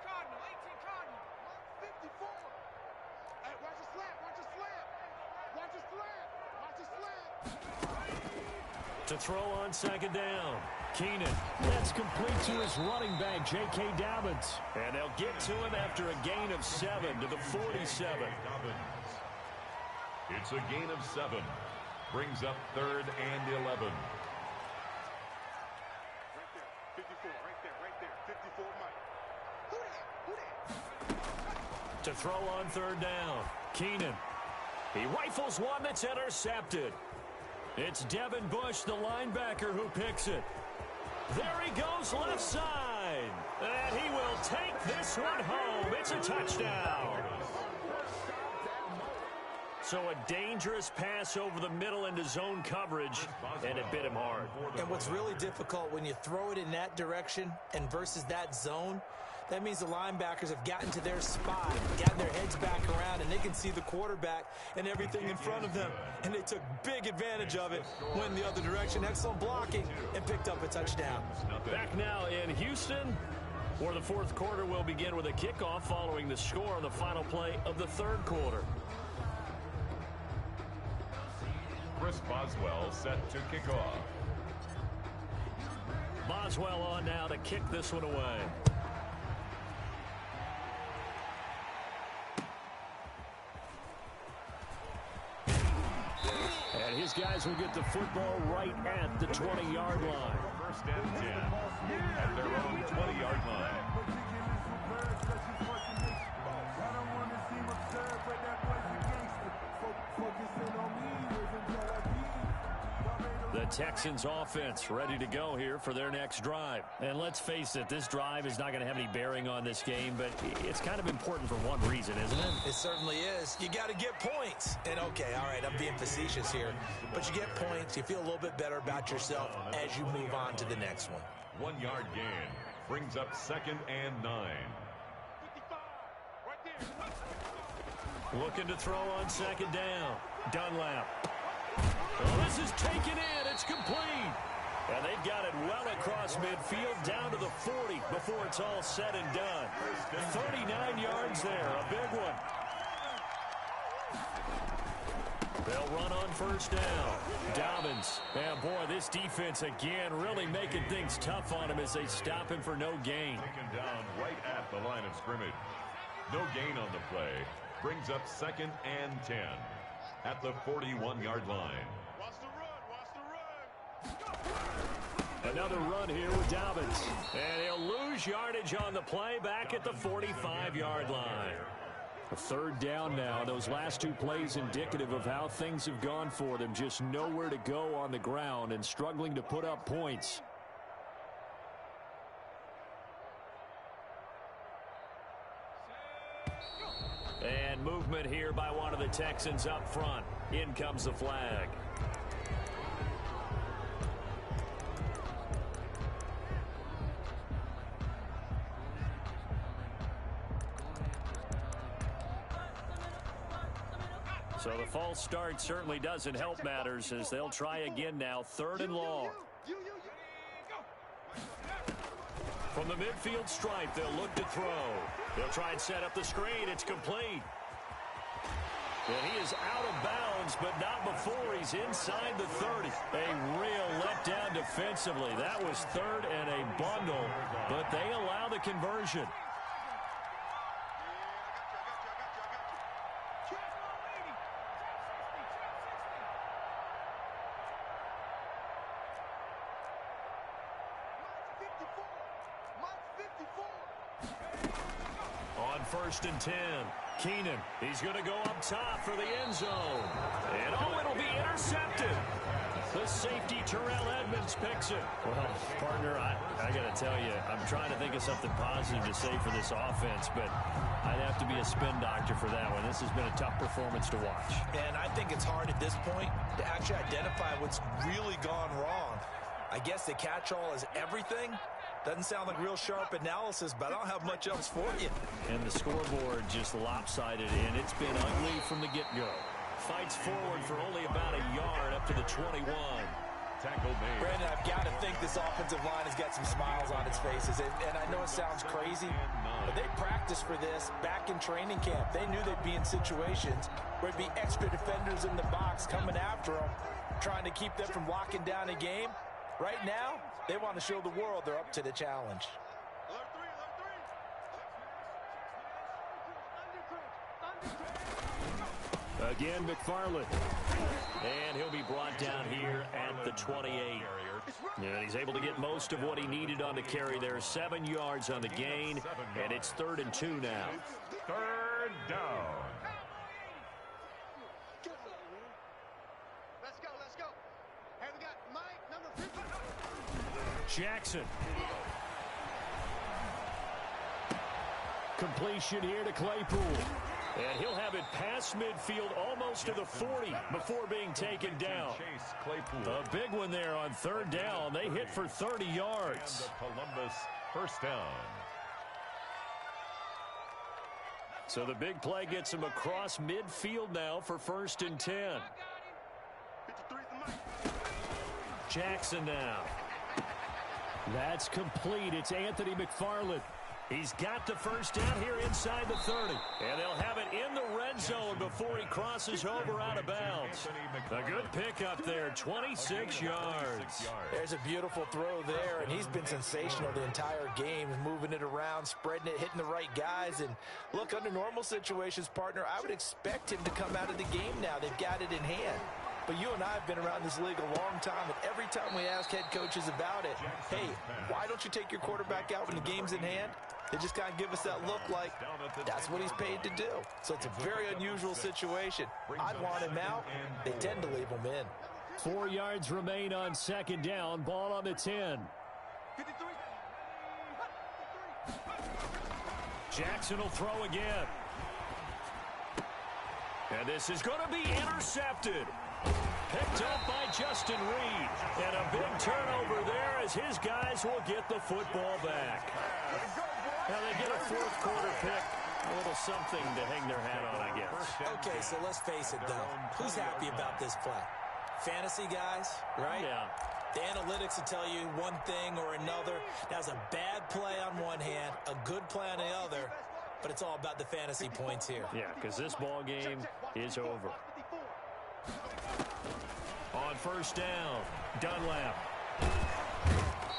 Cardinal. 54. Hey, watch the slant. To throw on 2nd down. Keenan. That's complete to his running back, J.K. Dobbins. And they'll get to him after a gain of 7 to the 47. It's a gain of 7. Brings up 3rd and 11. Right there. 54, right there. 54 Mike. Who that? To throw on 3rd down. Keenan. He rifles one that's intercepted. It's Devin Bush, the linebacker, who picks it. There he goes left side. And he will take this one home. It's a touchdown. So a dangerous pass over the middle into zone coverage, and it bit him hard. And what's really difficult when you throw it in that direction and versus that zone, that means the linebackers have gotten to their spot, gotten their heads back around, and they can see the quarterback and everything in front of them. And they took big advantage of it, went the other direction, excellent blocking, and picked up a touchdown. Back now in Houston, where the 4th quarter will begin with a kickoff following the score on the final play of the 3rd quarter. Chris Boswell set to kick off. Boswell on now to kick this one away. And his guys will get the football right at the 20-yard line. 1st and 10 at their own 20-yard line. The Texans offense ready to go here for their next drive. And let's face it, this drive is not going to have any bearing on this game, but it's kind of important for one reason, isn't it? It certainly is. You got to get points. And okay, all right, I'm being facetious here, but you get points, you feel a little bit better about yourself as you move on to the next one. 1 yard gain brings up 2nd and 9. 55, right there. Looking to throw on second down. Dunlap. Oh, this is taken in. It's complete. And they've got it well across midfield down to the 40 before it's all said and done. 39 yards there. A big one. They'll run on first down. Dobbins. And, boy, this defense again really making things tough on him as they stop him for no gain. Taken down right at the line of scrimmage. No gain on the play. Brings up 2nd and 10 at the 41-yard line. Watch the run. Watch the run. Another run here with Dobbins. And he'll lose yardage on the play back at the 45-yard line. A third down now. Those last two plays indicative of how things have gone for them. Just nowhere to go on the ground and struggling to put up points. And movement here by one of the Texans up front. In comes the flag. So the false start certainly doesn't help matters as they'll try again now. 3rd and long. From the midfield stripe, they'll look to throw. They'll try and set up the screen. It's complete. And he is out of bounds, but not before he's inside the 30. A real letdown defensively. That was 3rd and a bundle, but they allow the conversion. On 1st and 10, Keenan. He's going to go up top for the end zone. And, oh, it'll be intercepted. The safety, Terrell Edmonds, picks it. Well, partner, I got to tell you, I'm trying to think of something positive to say for this offense, but I'd have to be a spin doctor for that one. This has been a tough performance to watch. And I think it's hard at this point to actually identify what's really gone wrong. I guess the catch-all is everything. Doesn't sound like real sharp analysis, but I don't have much else for you. And the scoreboard just lopsided, and it's been ugly from the get-go. Fights forward for only about a yard up to the 21. Tackle made. Brandon, I've got to think this offensive line has got some smiles on its faces. And I know it sounds crazy, but they practiced for this back in training camp. They knew they'd be in situations where there'd be extra defenders in the box coming after them, trying to keep them from locking down a game. Right now, they want to show the world they're up to the challenge. Again, McFarland. And he'll be brought down here at the 28. And he's able to get most of what he needed on the carry there. 7 yards on the gain, and it's 3rd and 2 now. 3rd down. Let's go. Hey, we got Mike, number 50. Jackson. Completion here to Claypool. And he'll have it past midfield almost to the 40 before being taken down. Chase Claypool. A big one there on 3rd down. They hit for 30 yards. And the Columbus 1st down. So the big play gets him across midfield now for 1st and 10. 53's the Mike. Jackson now. That's complete. It's Anthony McFarland. He's got the 1st down here inside the 30. And they'll have it in the red zone before he crosses over out of bounds. A good pickup there, 26 yards. There's a beautiful throw there, and he's been sensational the entire game, moving it around, spreading it, hitting the right guys. And look, under normal situations, partner, I would expect him to come out of the game now. They've got it in hand. But you and I have been around this league a long time, and every time we ask head coaches about it, hey, why don't you take your quarterback out when the game's in hand? They just kind of give us that look like that's what he's paid to do. So it's a very unusual situation. I'd want him out. They tend to leave him in. 4 yards remain on 2nd down. Ball on the 10. 53. Jackson will throw again. And this is going to be intercepted. Picked up by Justin Reed. And a big turnover there as his guys will get the football back. Now they get a 4th quarter pick. A little something to hang their hat on, I guess. Okay, so let's face it, though. Who's happy about this play? Fantasy guys, right? Yeah. The analytics will tell you one thing or another. That was a bad play on one hand, a good play on the other, but it's all about the fantasy points here. Yeah, because this ball game is over. On first down, Dunlap.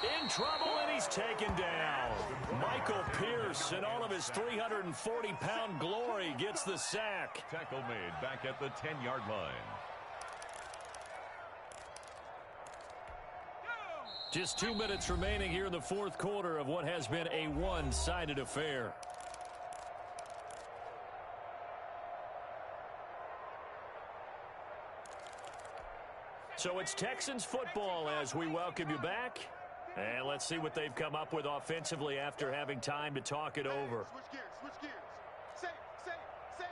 In trouble, and he's taken down. Michael Pierce, in all of his 340-pound glory, gets the sack. Tackle made back at the 10-yard line. Just 2 minutes remaining here in the fourth quarter of what has been a one-sided affair. So it's Texans football as we welcome you back. And let's see what they've come up with offensively after having time to talk it over. Switch gears, switch gears. Safe, safe, safe.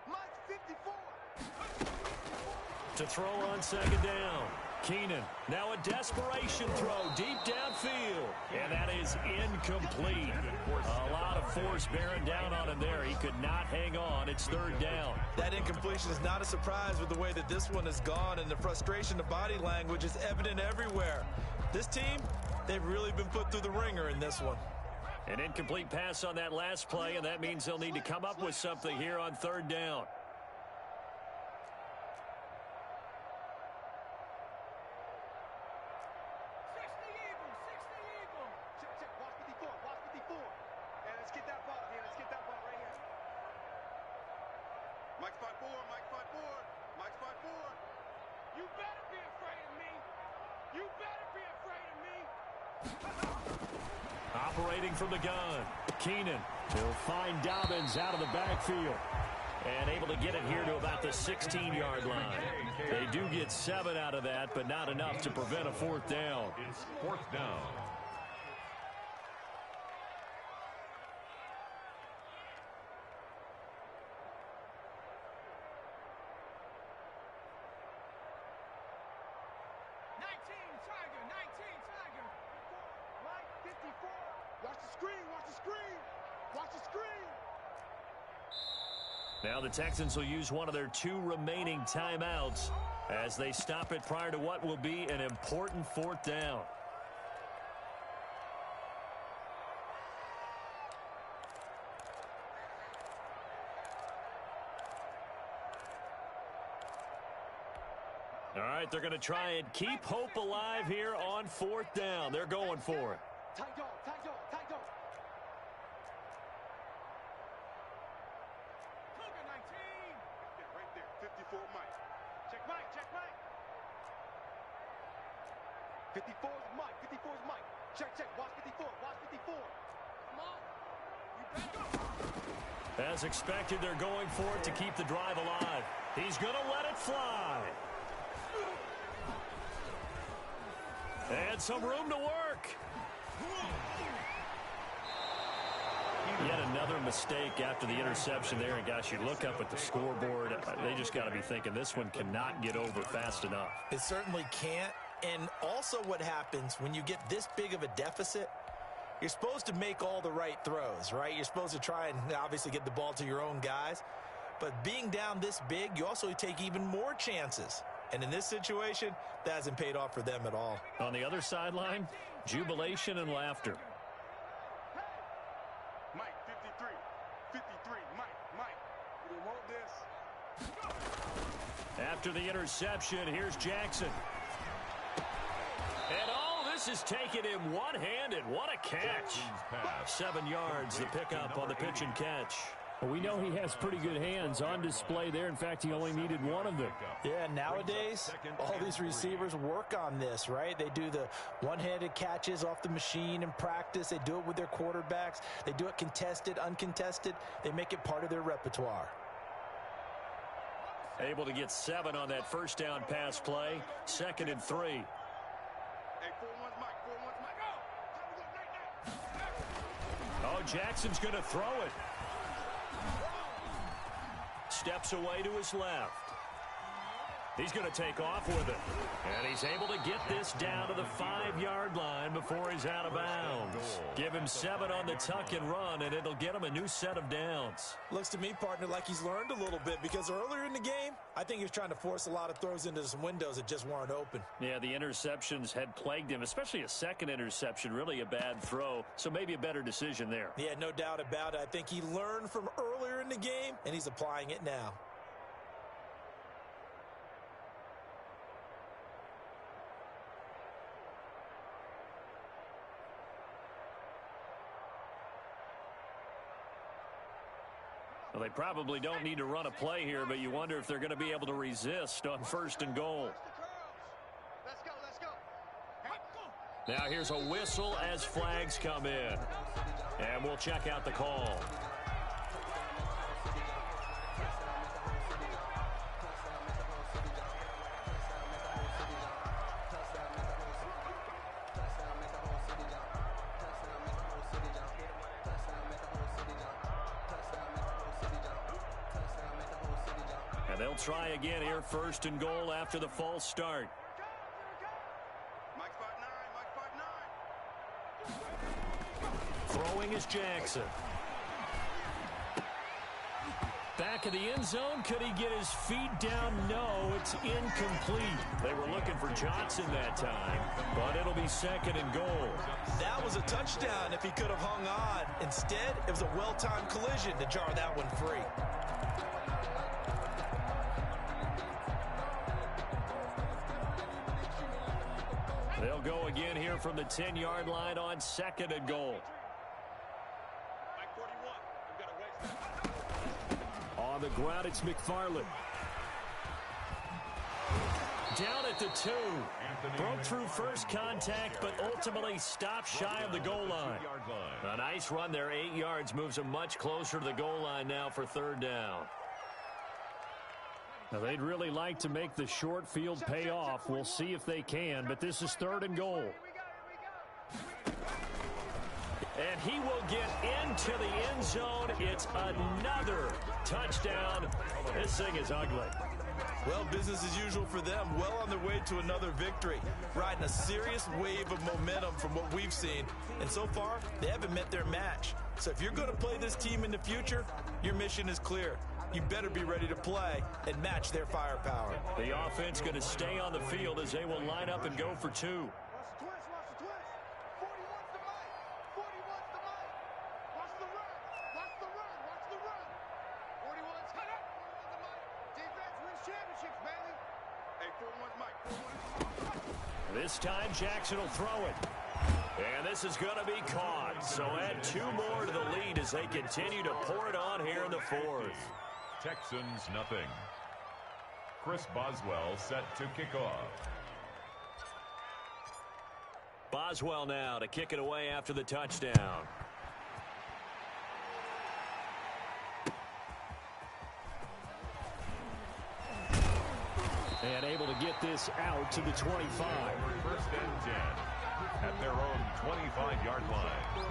Mike 54. To throw on second down. Keenan, now a desperation throw deep downfield, and that is incomplete. A lot of force bearing down on him there. He could not hang on. It's third down. That incompletion is not a surprise with the way that this one has gone, and the frustration, the body language is evident everywhere. This team, they've really been put through the ringer in this one. An incomplete pass on that last play, and that means they'll need to come up with something here on third down. Operating from the gun, Keenan. He'll find Dobbins out of the backfield. And able to get it here to about the 16-yard line. They do get 7 out of that, but not enough to prevent a fourth down. It's fourth down. Now the Texans will use one of their 2 remaining timeouts as they stop it prior to what will be an important fourth down. All right, they're going to try and keep hope alive here on fourth down. They're going for it. Tight dog, tight dog, tight dog. Cougar 19. Yeah, right there. 54 Mike. Check Mike, check Mike. 54 is Mike, 54 is Mike. Check, check. Watch 54, watch 54. Come on. You better go. As expected, they're going for it to keep the drive alive. He's going to let it fly. And some room to work. Yet another mistake after the interception there. And, gosh, you look up at the scoreboard. They just got to be thinking this one cannot get over fast enough. It certainly can't. And also what happens when you get this big of a deficit, you're supposed to make all the right throws, right? You're supposed to try and obviously get the ball to your own guys. But being down this big, you also take even more chances. And in this situation, that hasn't paid off for them at all. On the other sideline, jubilation and laughter. Mike, 53. 53. Mike. You don't want this. After the interception, here's Jackson. And this is taking him one-handed. What a catch. 7 yards, the pickup on the pitch and catch. Well, we know he has pretty good hands on display there. In fact, he only needed one of them. Yeah, nowadays, all these receivers work on this, right? They do the one-handed catches off the machine in practice. They do it with their quarterbacks. They do it contested, uncontested. They make it part of their repertoire. Able to get 7 on that first down pass play. 2nd and 3. Hey, 4-1's Mike. 4-1's Mike. Go. Oh, Jackson's going to throw it. Steps away to his left. He's going to take off with it. And he's able to get this down to the 5-yard line before he's out of bounds. Give him 7 on the tuck and run, and it'll get him a new set of downs. Looks to me, partner, like he's learned a little bit, because earlier in the game, I think he was trying to force a lot of throws into some windows that just weren't open. Yeah, the interceptions had plagued him, especially a second interception, really a bad throw. So maybe a better decision there. Yeah, no doubt about it. I think he learned from earlier in the game, and he's applying it now. Well, they probably don't need to run a play here, but you wonder if they're going to be able to resist on 1st and goal. Let's go, let's go. Now here's a whistle as flags come in. And we'll check out the call. They'll try again here, 1st and goal after the false start. Mike 5-9, Mike 5-9. Throwing is Jackson. Back of the end zone. Could he get his feet down? No, it's incomplete. They were looking for Johnson that time, but it'll be 2nd and goal. That was a touchdown if he could have hung on. Instead, it was a well-timed collision to jar that one free. They'll go again here from the 10-yard line on 2nd and goal. Mike 41. We've got a waste. On the ground, it's McFarland. Down at the 2. Broke through first contact, but ultimately stopped shy of the goal line. A nice run there, 8 yards, moves him much closer to the goal line now for 3rd down. Now, they'd really like to make the short field pay off. We'll see if they can, but this is 3rd and goal. And he will get into the end zone. It's another touchdown. This thing is ugly. Well, business as usual for them. Well on their way to another victory. Riding a serious wave of momentum from what we've seen. And so far, they haven't met their match. So if you're going to play this team in the future, your mission is clear. You better be ready to play and match their firepower. The offense going to stay on the field as they will line up and go for 2. Watch the twist, watch the twist. 41's the Mike. 41's the Mike. Watch the run. Watch the run. Watch the run. 41's cut up. 41's the Mike. Defense wins championships, baby. Hey, 41's Mike. 41's This time Jackson will throw it. And this is going to be caught. So add 2 more to the lead as they continue to pour it on here in the 4th. Texans nothing. Chris Boswell set to kick off. Boswell now to kick it away after the touchdown. And able to get this out to the 25. 1st and 10 at their own 25-yard line.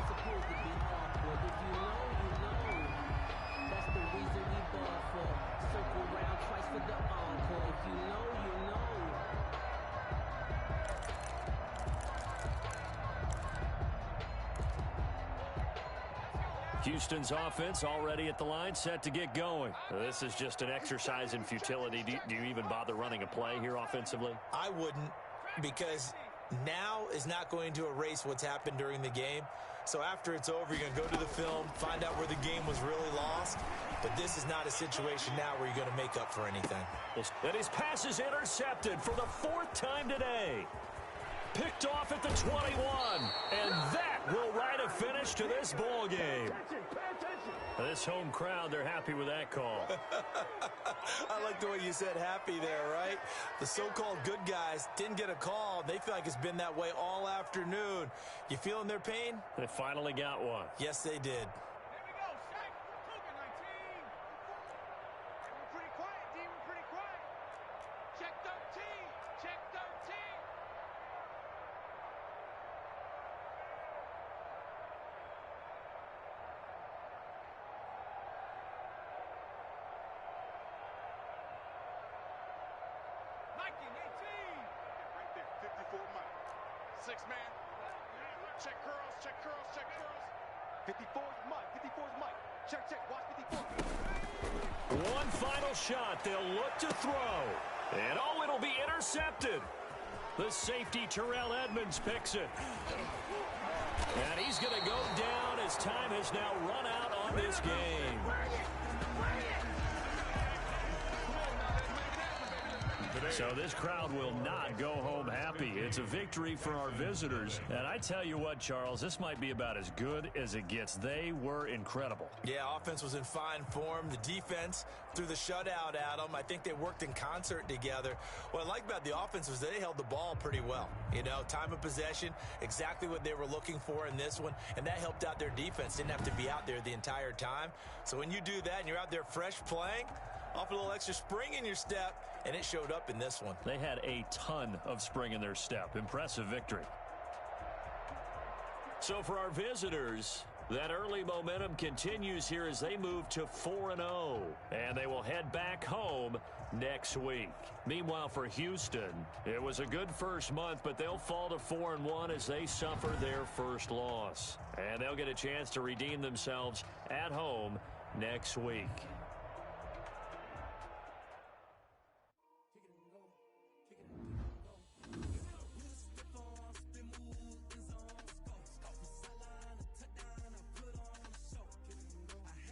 Houston's offense already at the line, set to get going. This is just an exercise in futility. Do you even bother running a play here offensively? I wouldn't, because now is not going to erase what's happened during the game. So after it's over, you're going to go to the film, find out where the game was really lost. But this is not a situation now where you're going to make up for anything. And his pass is intercepted for the 4th time today. Picked off at the 21. And that will write a finish to this ball game. This home crowd, they're happy with that call. I like the way you said happy there, right? The so-called good guys didn't get a call. They feel like it's been that way all afternoon. You feeling their pain? They finally got one. Yes, they did. pretty quiet, D. We're pretty quiet. Check 13. Check 13. 54 Mike. 6 man. Check curls, check curls, check curls. 54's Mike, 54's Mike. Check, check, watch 54. One final shot. They'll look to throw. And oh, it'll be intercepted. The safety, Terrell Edmonds, picks it. And he's going to go down as time has now run out on this game. So this crowd will not go home happy. It's a victory for our visitors. And I tell you what, Charles, this might be about as good as it gets. They were incredible. Yeah, offense was in fine form. The defense threw the shutout at them. I think they worked in concert together. What I like about the offense was they held the ball pretty well. You know, time of possession, exactly what they were looking for in this one. And that helped out their defense. Didn't have to be out there the entire time. So when you do that and you're out there fresh playing, off a little extra spring in your step, and it showed up in this one. They had a ton of spring in their step. Impressive victory. So for our visitors, that early momentum continues here as they move to 4-0. And they will head back home next week. Meanwhile, for Houston, it was a good first month, but they'll fall to 4-1 as they suffer their first loss. And they'll get a chance to redeem themselves at home next week.